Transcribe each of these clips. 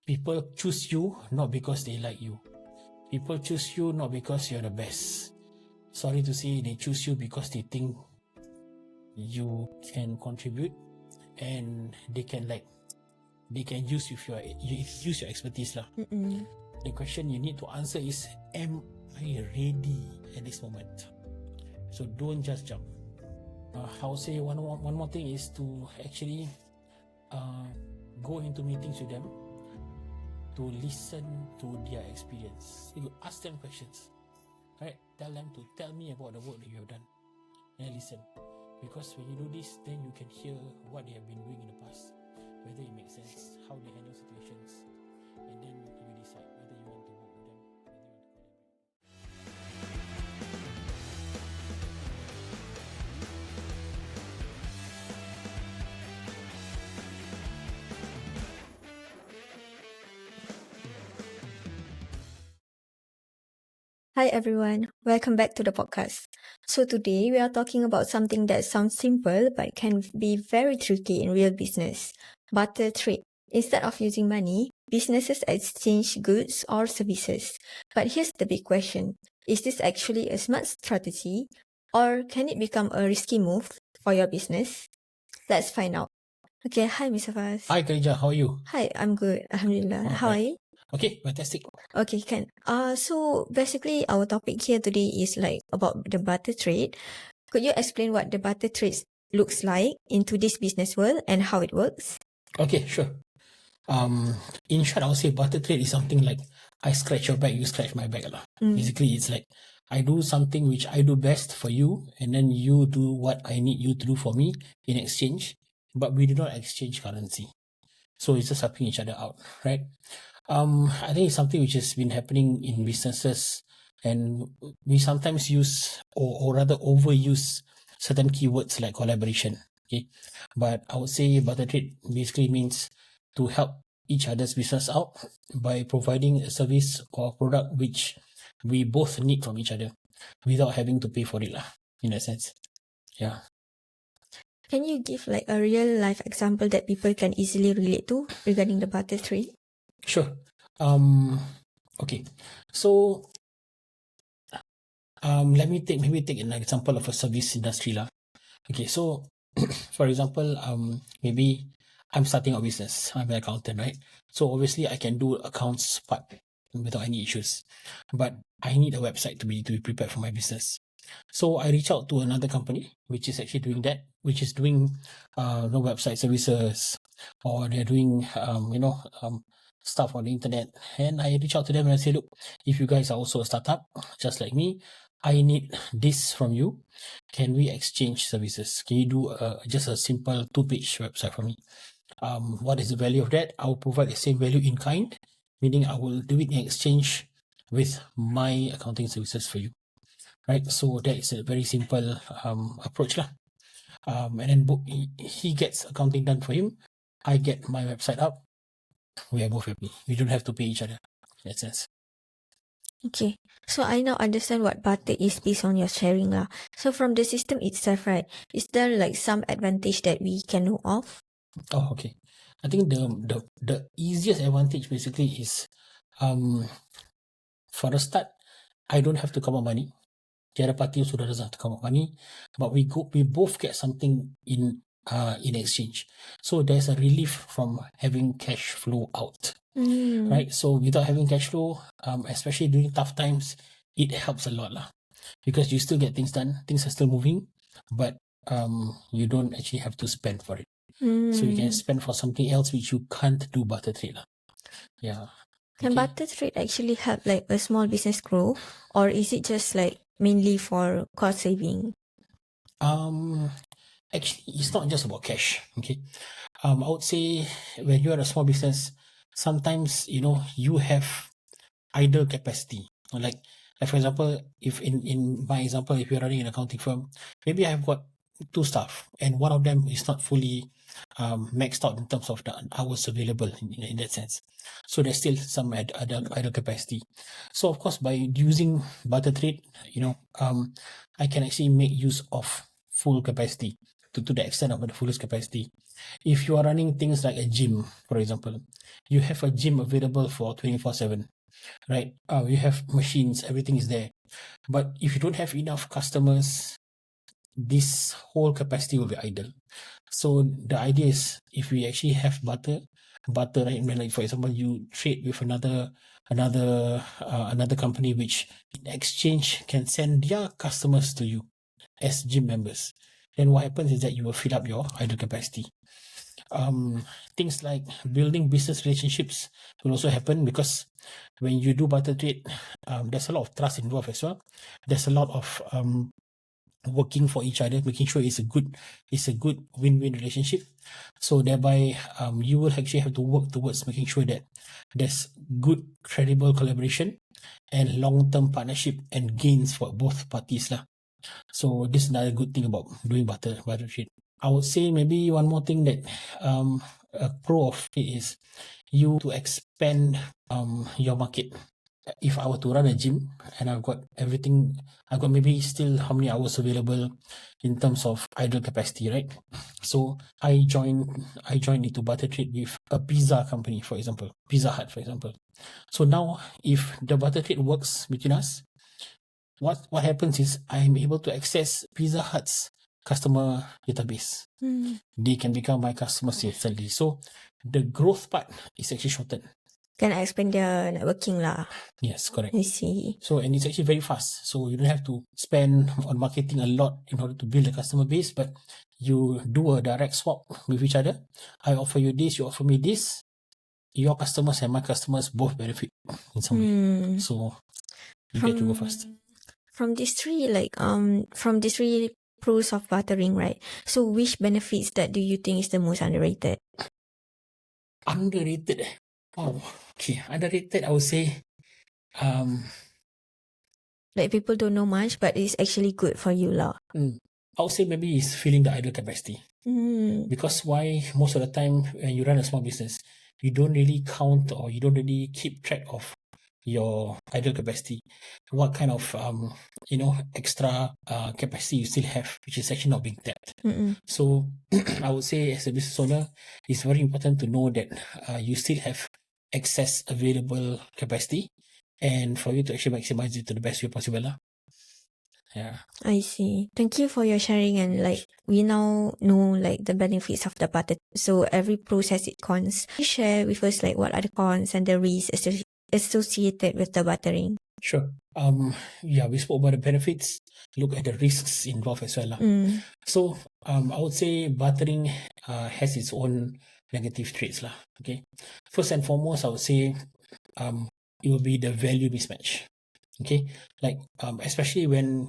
People choose you not because they like you. People choose you not because you're the best. Sorry to say, they choose you because they think you can contribute and they can use use your expertise lah. The question you need to answer is, am I ready at this moment? So don't just jump. I'll say one more thing is to actually go into meetings with them, to listen to their experience. You ask them questions, right? Tell them to tell me about the work that you have done, and listen. Because when you do this, then you can hear what they have been doing in the past, whether it makes sense, how they handle situations, and then you decide whether you want to work with them, whether you want to collaborate. Hi everyone, welcome back to the podcast. So today we are talking about something that sounds simple but can be very tricky in real business. Barter trade. Instead of using money, businesses exchange goods or services. But here's the big question. Is this actually a smart strategy or can it become a risky move for your business? Let's find out. Okay, hi Mr. Faz. Hi Khadija, how are you? Hi, I'm good. Alhamdulillah. How are you? Okay, fantastic. Okay, can. So basically our topic here today is like about the barter trade. Could you explain what the barter trade looks like in today's business world and how it works? Okay, sure. In short, I would say barter trade is something like I scratch your back, you scratch my back lah. Basically, it's like I do something which I do best for you, and then you do what I need you to do for me in exchange, but we do not exchange currency. So it's just helping each other out, right? I think it's something which has been happening in businesses, and we sometimes use or rather overuse certain keywords like collaboration. Okay, but I would say barter trade basically means to help each other's business out by providing a service or product which we both need from each other without having to pay for it lah, in that sense. Yeah. Can you give like a real life example that people can easily relate to regarding the barter trade? Sure. Okay. So let me take an example of a service industry lah. Okay, so for example, maybe I'm starting a business. I'm an accountant, right? So obviously I can do accounts part without any issues, but I need a website to be prepared for my business. So I reach out to another company which is actually doing that, which is doing no website services, or they're doing stuff on the internet. And I reach out to them and I say, look, if you guys are also a startup just like me, I need this from you. Can we exchange services? Can you do just a simple 2-page website for me? What is the value of that? I will provide the same value in kind, meaning I will do it in exchange with my accounting services for you, right? So that is a very simple approach lah. And then he gets accounting done for him. I get my website up. We are both happy. We don't have to pay each other. In that sense. Okay, so I now understand what barter is based on your sharing lah. So from the system itself, right, is there like some advantage that we can know of? Oh, okay. I think the easiest advantage basically is for the start, I don't have to come up money. The other party also doesn't have to come up money, but we both get something in exchange. So there's a relief from having cash flow out. Right? So without having cash flow, especially during tough times, it helps a lot lah. Because you still get things done, things are still moving, but you don't actually have to spend for it. So you can spend for something else which you can't do barter trade lah. Yeah. Can barter trade actually help like a small business grow, or is it just like mainly for cost saving? Actually, it's not just about cash. Okay. I would say when you are a small business, sometimes you have idle capacity. Like for example, if in my example, if you're running an accounting firm, maybe I have got 2 staff and one of them is not fully maxed out in terms of the hours available in that sense. So there's still some idle capacity. So of course, by using barter trade, I can actually make use of full capacity to the extent of the fullest capacity. If you are running things like a gym, for example, you have a gym available for 24/7, right? You have machines, everything is there. But if you don't have enough customers, this whole capacity will be idle. So the idea is, if we actually have barter, right? When, like, for example, you trade with another company, which in exchange can send their customers to you as gym members. Then what happens is that you will fill up your idle capacity. Things like building business relationships will also happen, because when you do barter trade, there's a lot of trust involved as well. There's a lot of working for each other, making sure it's a good win-win relationship. So thereby, you will actually have to work towards making sure that there's good, credible collaboration and long-term partnership and gains for both parties lah. So this is another good thing about doing barter trade. I would say maybe one more thing that a pro of it is you to expand your market. If I were to run a gym and I've got everything, I've got maybe still how many hours available in terms of idle capacity, right? So I joined into barter trade with a pizza company, for example, Pizza Hut, for example. So now, if the barter trade works between us, what happens is I'm able to access Pizza Hut's customer database. They can become my customers instantly. So the growth part is actually shortened. Can I expand their networking lah? Yes, correct. I see. So, and it's actually very fast. So you don't have to spend on marketing a lot in order to build a customer base, but you do a direct swap with each other. I offer you this, you offer me this. Your customers and my customers both benefit in some way. So you get to go fast. From these three, pros of bartering, right? So which benefits that do you think is the most underrated? Underrated. Oh, okay. Underrated, I would say, like people don't know much, but it's actually good for you lah. I would say maybe it's filling the idle capacity. Because why? Most of the time when you run a small business, you don't really count, or you don't really keep track of your idle capacity. What kind of extra capacity you still have, which is actually not being tapped. So I would say, as a business owner, it's very important to know that you still have excess available capacity, and for you to actually maximize it to the best way possible lah. Yeah. I see. Thank you for your sharing, and we now know the benefits of the barter. So every pros has its cons. Can you share with us what are the cons and the risks associated with the bartering? Sure. We spoke about the benefits. Look at the risks involved as well lah. So I would say bartering has its own negative traits lah. Okay. First and foremost, I would say it will be the value mismatch. Okay, especially when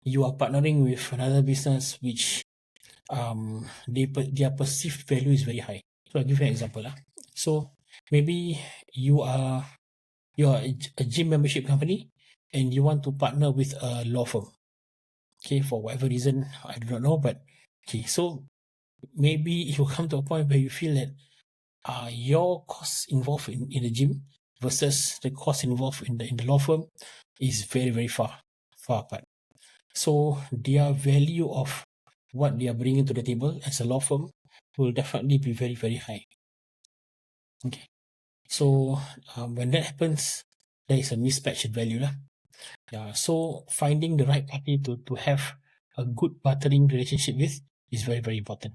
you are partnering with another business which their perceived value is very high. So I'll give you an example. So maybe you are a gym membership company and you want to partner with a law firm. Okay, for whatever reason, I do not know, but okay, so maybe you come to a point where you feel that your costs involved in the gym versus the cost involved in the law firm is very, very far apart. So their value of what they are bringing to the table as a law firm will definitely be very, very high. Okay. So when that happens, there is a mismatch in value lah. Yeah. So finding the right party to have a good bartering relationship with is very, very important.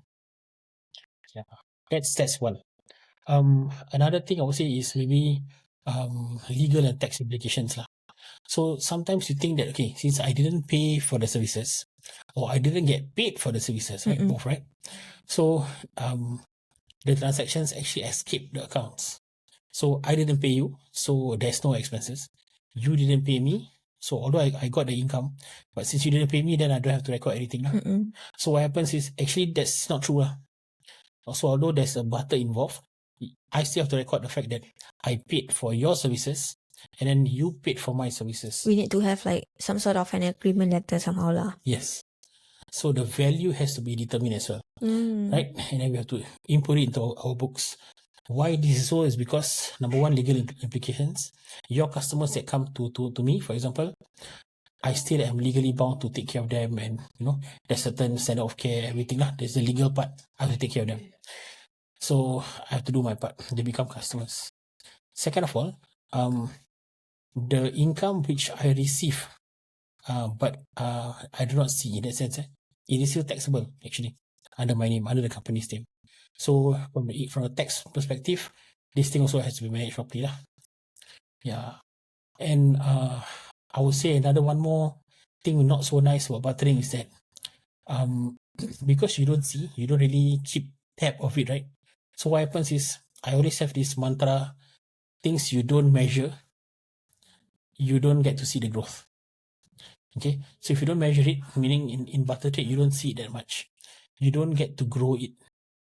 Yeah. That's one. Another thing I would say is maybe legal and tax implications lah. So sometimes you think that, okay, since I didn't pay for the services, or I didn't get paid for the services, right? Both, right? So the transactions actually escape the accounts. So I didn't pay you, so there's no expenses. You didn't pay me, so although I got the income, but since you didn't pay me, then I don't have to record anything lah. So what happens is, actually that's not true lah. Also, although there's a barter involved, I still have to record the fact that I paid for your services and then you paid for my services. We need to have some sort of an agreement letter somehow lah. Yes. So the value has to be determined as well, right? And then we have to input it into our books. Why this is so is because, number one, legal implications. Your customers that come to me, for example, I still am legally bound to take care of them, and there's certain standard of care, everything lah. There's the legal part. I have to take care of them. So I have to do my part. They become customers. Second of all, the income which I receive, but I do not see in that sense, it is still taxable actually under my name, under the company's name. So from a tax perspective, this thing also has to be managed properly lah. Yeah, and I would say another one more thing not so nice about bartering is that because you don't see, you don't really keep tab of it, right? So what happens is I always have this mantra: things you don't measure, you don't get to see the growth. Okay, so if you don't measure it, meaning in barter trade, you don't see it that much. You don't get to grow it.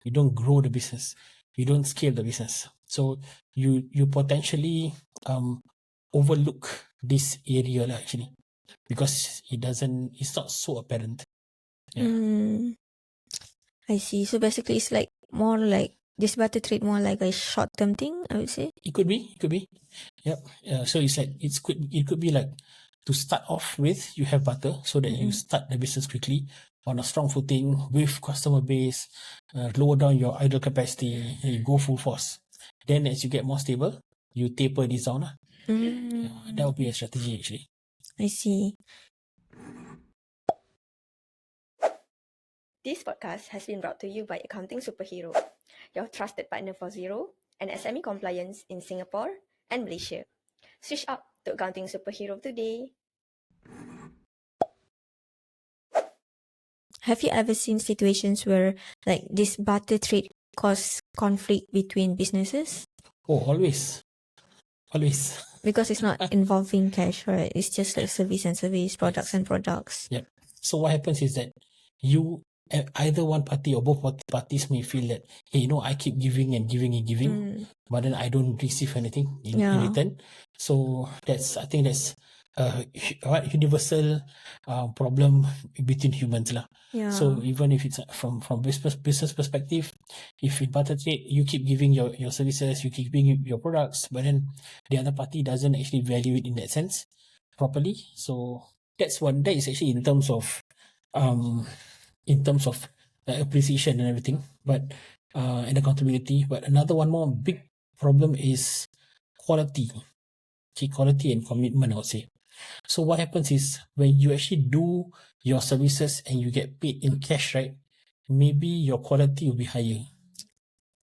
You don't grow the business. You don't scale the business. So you potentially overlook this area lah, actually, because it's not so apparent. Yeah. I see. So basically, it's like more like this barter trade, more like a short-term thing, I would say. It could be. Yep. So it's like it could be like, to start off with, you have barter so that you start the business quickly on a strong footing with customer base, lower down your idle capacity, and you go full force. Then as you get more stable, you taper this down. Yeah, that would be a strategy actually. I see. This podcast has been brought to you by Accounting Superhero, your trusted partner for Zero and SME compliance in Singapore and Malaysia. Switch up to Accounting Superhero today. Have you ever seen situations where like this barter trade cause conflict between businesses? Oh, always. Because it's not involving cash, right? It's just like service and service, products and products. Yep. So what happens is that either one party or both parties may feel that, hey, I keep giving and giving, but then I don't receive anything in return. So I think that's a universal problem between humans lah. Yeah. So even if it's from business perspective, if in barter trade you keep giving your services, you keep giving your products, but then the other party doesn't actually value it in that sense properly. So that is actually in terms of appreciation and everything, but and accountability. But another one more big problem is quality. Okay, quality and commitment, I would say. So what happens is when you actually do your services and you get paid in cash, right? Maybe your quality will be higher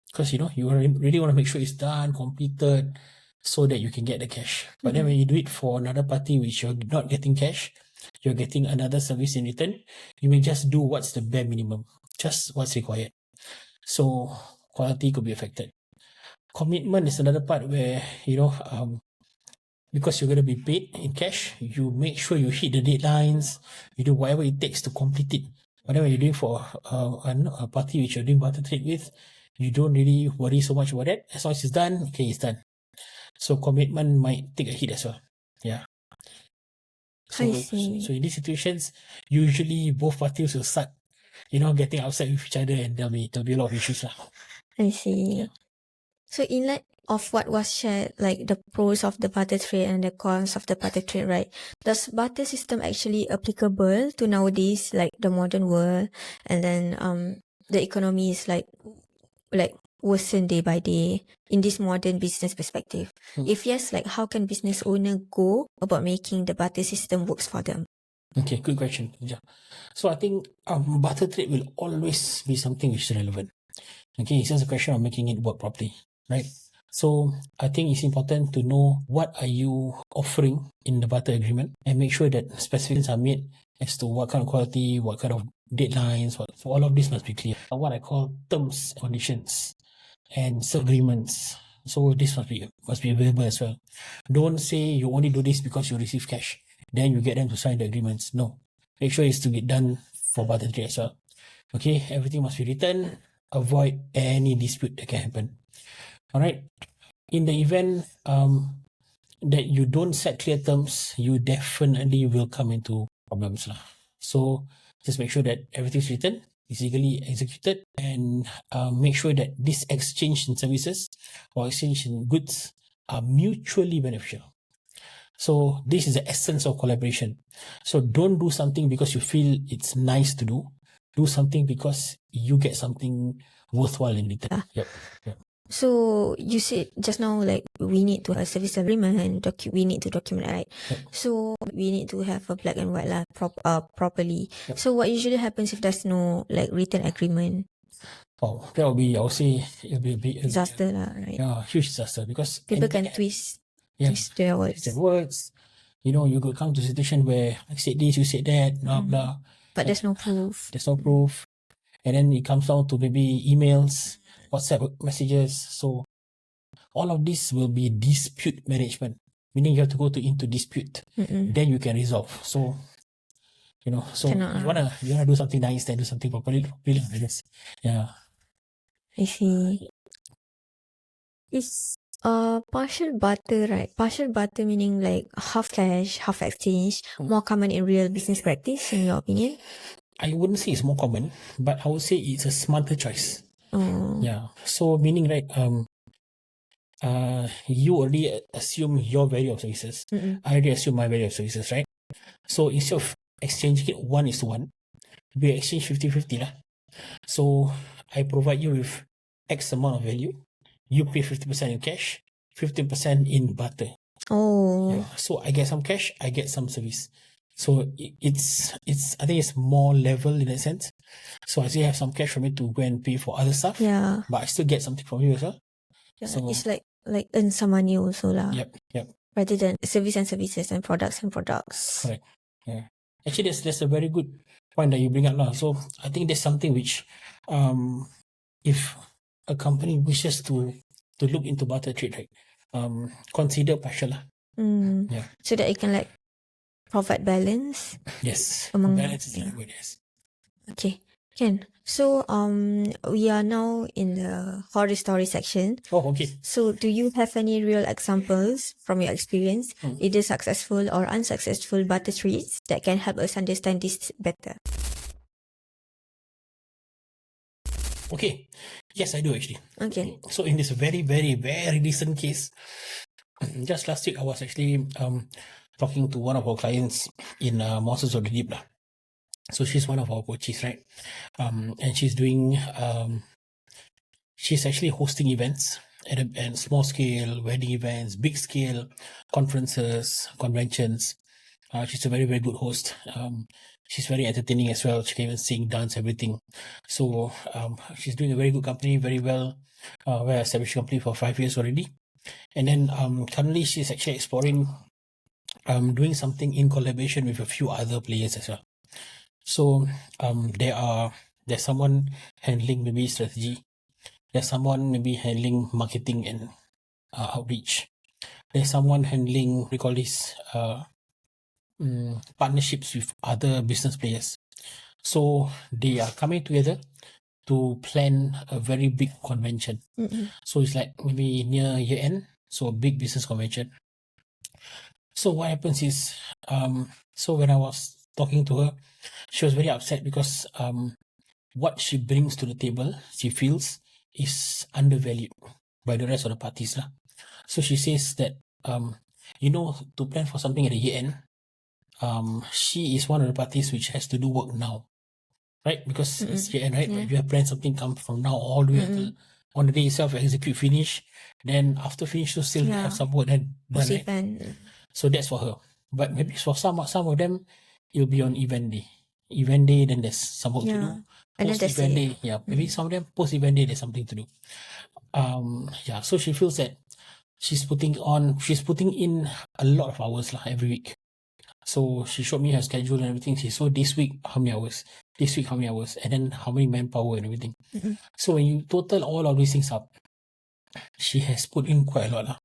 because you really want to make sure it's done, completed, so that you can get the cash. But then when you do it for another party, which you're not getting cash, you're getting another service in return, you may just do what's the bare minimum, just what's required. So quality could be affected. Commitment is another part where because you're going to be paid in cash, you make sure you hit the deadlines, you do whatever it takes to complete it. But then when you're doing for a party which you're doing barter trade with, you don't really worry so much about that. As long as it's done, okay, it's done. So commitment might take a hit as well. Yeah. So in these situations, usually both parties will start, getting upset with each other, and there'll be a lot of issues lah. I see. Yeah. So in light of what was shared, like the pros of the barter trade and the cons of the barter trade, right? Does barter system actually applicable to nowadays, like the modern world, and then the economy is like worsen day by day in this modern business perspective? If yes, like how can business owner go about making the barter system works for them? Okay, good question. Yeah. So I think barter trade will always be something which is relevant. Okay, it's just a question of making it work properly, right? So I think it's important to know what are you offering in the barter agreement and make sure that specifications are made as to what kind of quality, what kind of deadlines, so all of this must be clear. What I call terms, conditions, and agreements. So this must be available as well. Don't say you only do this because you receive cash, then you get them to sign the agreements. No, make sure it's to get done for barter trade as well. Okay, everything must be written. Avoid any dispute that can happen. All right. In the event that you don't set clear terms, you definitely will come into problems lah. So just make sure that everything's written, is legally executed, and make sure that this exchange in services or exchange in goods are mutually beneficial. So this is the essence of collaboration. So don't do something because you feel it's nice to do. Do something because you get something worthwhile in return. Yeah. Yep. So you said just now, like, we need to have a service agreement and we need to document, right? Yep. So we need to have a black and white properly. Yep. So what usually happens if there's no like written agreement? Oh, that will be, I would say, it'll be a big Disaster lah, right? yeah, huge disaster, because People can twist their words. twist their words. You know, you could come to a situation where I said this, you said that, blah blah. But there's no proof. There's no proof, and then it comes down to maybe emails, WhatsApp messages. So all of this will be dispute management, meaning you have to go into dispute. Then you can resolve. So you know, so Cannot, you wanna do something nice, then do something properly, I guess. Yeah. I see. It's partial barter, right? Partial barter meaning like half cash, half exchange, more common in real business practice, in your opinion? I wouldn't say it's more common, but I would say it's a smarter choice. Oh. Yeah. So meaning, right, you already assume your value of services. I already assume my value of services, right? So instead of exchanging it 1:1, we exchange 50-50 lah. So I provide you with X amount of value. You pay 50% in cash, 50% in barter. Oh. Yeah. So I get some cash, I get some service. So it's I think it's more level in that sense. So I still have some cash for me to go and pay for other stuff. Yeah. But I still get something from you as well. Yeah, So it's like earn some money also lah. Yep. Rather than service and services and products and products. Correct. Yeah. Actually, that's a very good point that you bring up lah. So I think there's something which, if a company wishes to look into barter trade, right, consider partial lah. Yeah. So that it can like provide balance. Yes. Among Balance is the right word. Yes. Okay. Can. So we are now in the horror story section. Oh, okay. So do you have any real examples from your experience, either successful or unsuccessful barter trades that can help us understand this better? Okay. Yes, I do actually. Okay. So in this very, very, very recent case, just last week I was actually talking to one of our clients in Monsters of the Deep lah. So she's one of our coaches, right? And she's doing she's actually hosting events at small scale, wedding events, big scale, conferences, conventions. She's a very, very good host. She's very entertaining as well. She can even sing, dance, everything. So she's doing a very good company, very well, well-established company for 5 years already. And then currently she's actually exploring doing something in collaboration with a few other players as well. So there's someone handling maybe strategy. There's someone maybe handling marketing and outreach. There's someone handling, we call this, partnerships with other business players. So they are coming together to plan a very big convention. So it's like maybe near year end, so a big business convention. So what happens is, so when I was talking to her, she was very upset because what she brings to the table, she feels, is undervalued by the rest of the parties lah. So she says that to plan for something at the year end, she is one of the parties which has to do work now, right? Because it's year end, right? But you have planned something come from now all the way until on the day itself, execute, finish. Then after finish, you still have some work done, right? So that's for her. But maybe for some of them, it'll be on event day. Event day, then there's some work to do. Post event day, maybe some of them post event day, there's something to do. So she feels that she's putting in a lot of hours every week. So she showed me her schedule and everything. She saw this week how many hours, this week how many hours, and then how many manpower and everything. So when you total all of these things up, she has put in quite a lot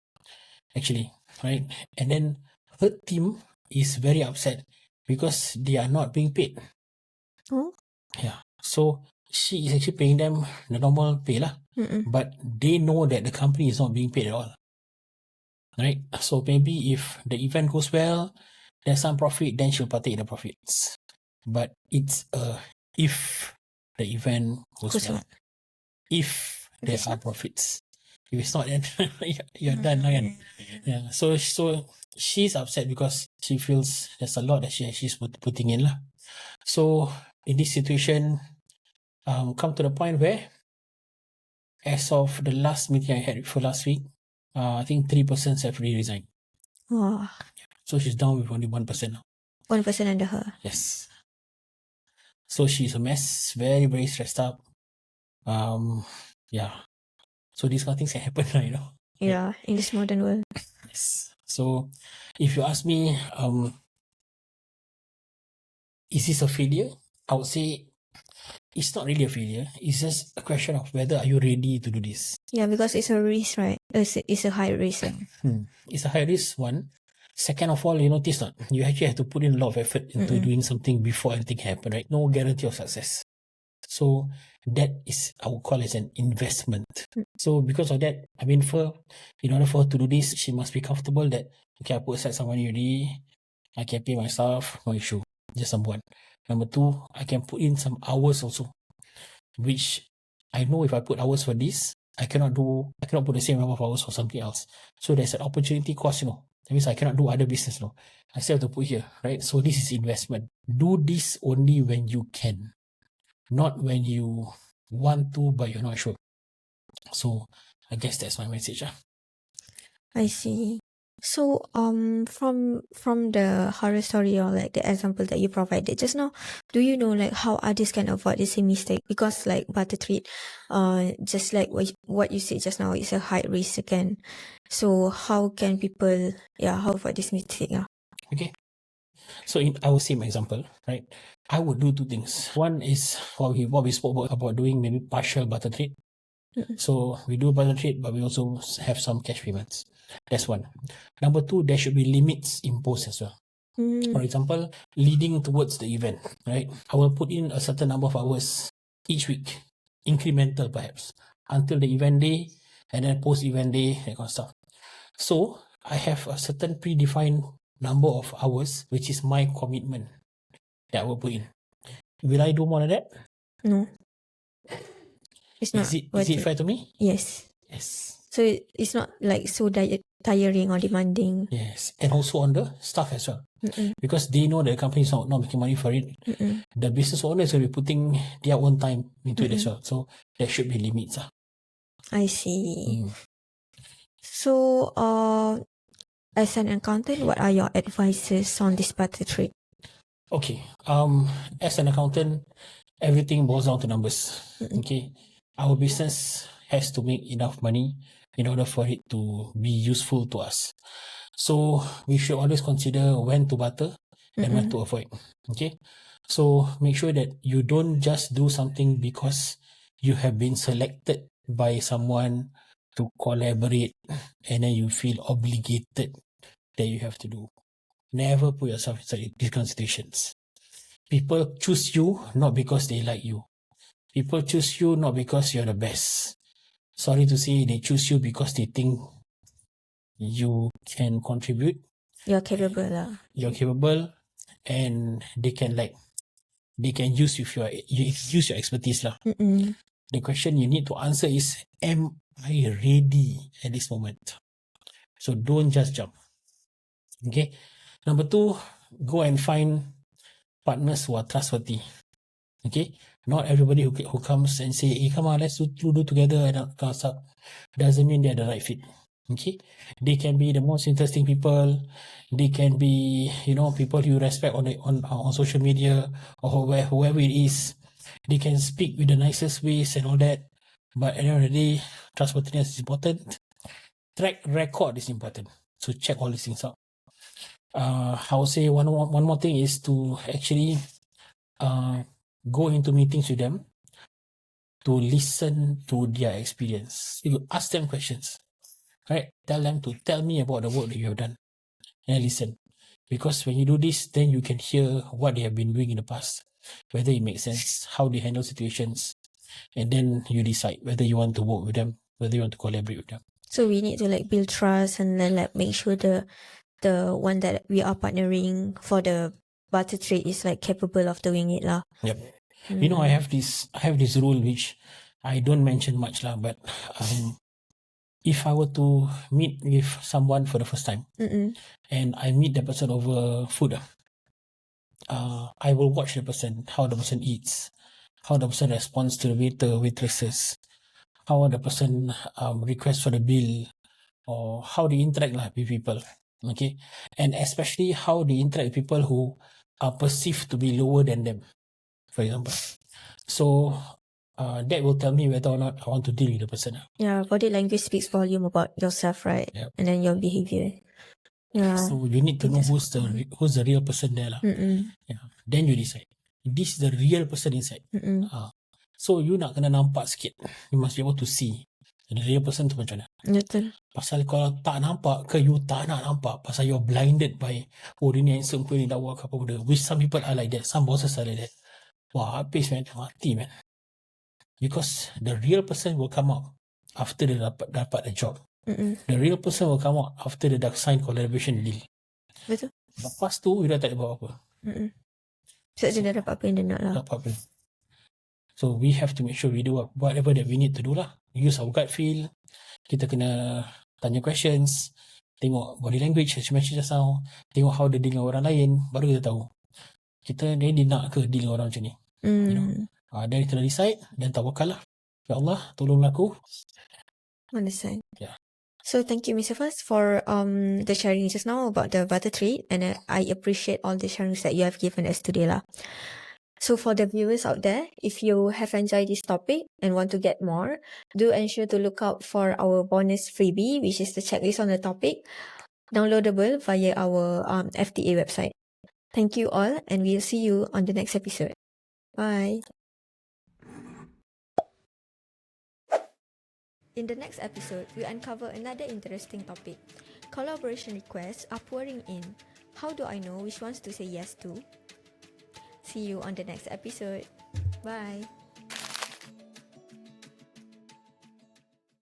actually, right? And then her team is very upset because they are not being paid. Yeah. So she is actually paying them the normal pay but they know that the company is not being paid at all. Right? So maybe if the event goes well, there's some profit, then she'll partake in the profits. But it's if the event goes well. If there are profits. If it's not, then you're done. Yeah. So she's upset because she feels there's a lot that she's putting in So in this situation, come to the point where as of the last meeting I had for last week, I think 3 persons have already resigned. Wow. So she's down with only 1% now. 1% under her. Yes. So she's a mess, very, very stressed up. Yeah. So these kind of things can happen, right? Yeah, in this modern world. Yes. So if you ask me, is this a failure? I would say it's not really a failure. It's just a question of whether are you ready to do this. Yeah, because it's a risk, right? It's a high risk. It's a high risk one. Second of all, you notice not, you actually have to put in a lot of effort into doing something before anything happen, right? No guarantee of success. So that is, I would call it an investment. So because of that, I mean, in order for her to do this, she must be comfortable that, okay, I put aside some money already, I can pay myself, no issue. Just number one. Number two, I can put in some hours also, which I know if I put hours for this, I cannot put the same number of hours for something else. So there's an opportunity cost, That means I cannot do other business, I still have to put here, right? So this is investment. Do this only when you can, not when you want to, but you're not sure. So I guess that's my message. I see. So, from the horror story or like the example that you provided just now, do you know like how others can avoid the same mistake? Because like barter trade, just like what you said just now, it's a high risk again. So how can people, how avoid this mistake? Okay. So in our same example, right, I would do two things. One is what we spoke about doing maybe partial barter trade. So we do barter trade, but we also have some cash payments. That's one. Number two, there should be limits imposed as well. For example, leading towards the event, right? I will put in a certain number of hours each week, incremental perhaps, until the event day, and then post-event day, that kind of stuff. So I have a certain predefined number of hours, which is my commitment that I will put in. Will I do more than that? No. It's not. Is it fair to me? Yes. Yes. So it's not like so tiring or demanding. Yes. And also on the staff as well. Because they know the company is not making money for it. The business owners will be putting their own time into it as well. So there should be limits. I see. So, as an accountant, what are your advices on this barter trade? Okay. As an accountant, everything boils down to numbers. Okay. Our business has to make enough money in order for it to be useful to us. So we should always consider when to barter and when to avoid. Okay. So make sure that you don't just do something because you have been selected by someone to collaborate and then you feel obligated that you have to do. Never put yourself inside these kind of situations. People choose you not because they like you. People choose you not because you're the best. Sorry to say, they choose you because they think you can contribute. You're capable. You're capable, and they can use use your expertise lah. The question you need to answer is, am I ready at this moment? So don't just jump. Okay. Number two, go and find partners who are trustworthy. Okay. Not everybody who comes and say, hey, come on, let's do together and that kind of stuff, doesn't mean they're the right fit. Okay. They can be the most interesting people. They can be, people you respect on social media or whoever it is. They can speak with the nicest ways and all that. But at the end of the day, trustworthiness is important. Track record is important. So check all these things out. I would say one more thing is to actually go into meetings with them to listen to their experience. You ask them questions, right? Tell them to tell me about the work that you have done, and listen. Because when you do this, then you can hear what they have been doing in the past, whether it makes sense, how they handle situations, and then you decide whether you want to work with them, whether you want to collaborate with them. So we need to like build trust and then like make sure the one that we are partnering for the barter trade is like capable of doing it lah. Yep. I have this rule which I don't mention much lah, but if I were to meet with someone for the first time and I meet the person over food, I will watch the person, how the person eats, how the person responds to the waiter, waitresses, how the person requests for the bill, or how they interact with people. Okay, and especially how they interact with people who are perceived to be lower than them, for example. So that will tell me whether or not I want to deal with the person. Yeah, body language speaks volume about yourself, right? Yep. And then your behavior. Yeah. So you need to know who's the real person there lah. Yeah. Then you decide. This is the real person inside. So you nak kena nampak sikit. You must be able to see the real person tu macam mana. Betul. Pasal kalau tak nampak ke you tak nak nampak, pasal you're blinded by dia ni handsome ke ni dah work apa benda. Which some people are like that. Some bosses are like that. Wah, habis man. Mati man. Because the real person will come out after dia dapat a job. The real person will come out after dia dah sign collaboration deal. Betul. Lepas tu you dah tak ada buat apa. So dia dah dapat apa yang dia nak lah. Dapat apa. So we have to make sure we do whatever that we need to do lah. Use our gut feel. Kita kena tanya questions, tengok body language as you mentioned just now, tengok how dia deal dengan orang lain, baru kita tahu kita ni nak ke deal dengan orang macam ni. You know. Then kita dah decide, then tawakal lah. Ya Allah, tolonglah aku. Understand. Yeah. So thank you, Mr. Faz, for the sharing just now about the barter trade, and I appreciate all the sharings that you have given us today lah. So for the viewers out there, if you have enjoyed this topic and want to get more, do ensure to look out for our bonus freebie, which is the checklist on the topic, downloadable via our FTA website. Thank you all, and we'll see you on the next episode. Bye. In the next episode, we uncover another interesting topic. Collaboration requests are pouring in. How do I know which ones to say yes to? See you on the next episode. Bye.